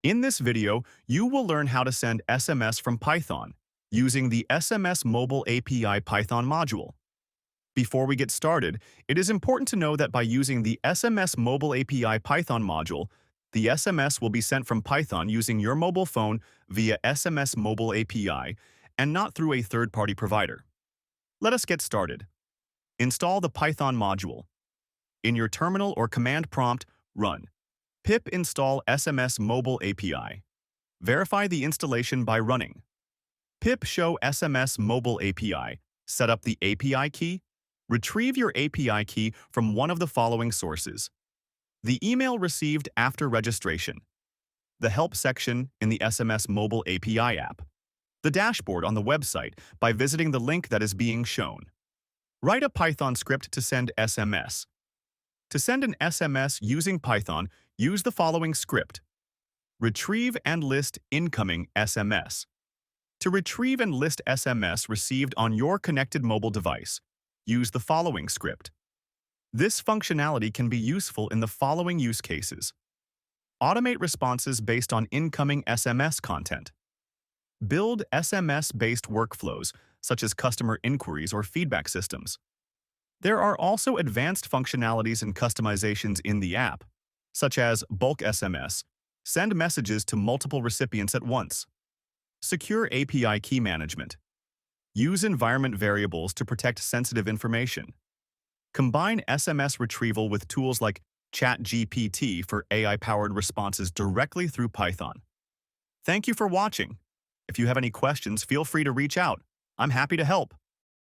In this video, you will learn how to send SMS from Python using the SMS Mobile API Python module. Before we get started, it is important to know that by using the SMS Mobile API Python module, the SMS will be sent from Python using your mobile phone via SMS Mobile API and not through a third-party provider. Let us get started. Install the Python module. In your terminal or command prompt, run pip install SMS Mobile API. Verify the installation by running pip show SMS Mobile API. Set up the API key. Retrieve your API key from one of the following sources: the email received after registration, the help section in the SMS Mobile API app, the dashboard on the website by visiting the link that is being shown. Write a Python script to send SMS. To send an SMS using Python, use the following script: retrieve and list incoming SMS. To retrieve and list SMS received on your connected mobile device, use the following script. This functionality can be useful in the following use cases: automate responses based on incoming SMS content, build SMS-based workflows such as customer inquiries or feedback systems. There are also advanced functionalities and customizations in the app, such as bulk SMS, send messages to multiple recipients at once, secure API key management, use environment variables to protect sensitive information, combine SMS retrieval with tools like ChatGPT for AI-powered responses directly through Python. Thank you for watching. If you have any questions, feel free to reach out. I'm happy to help.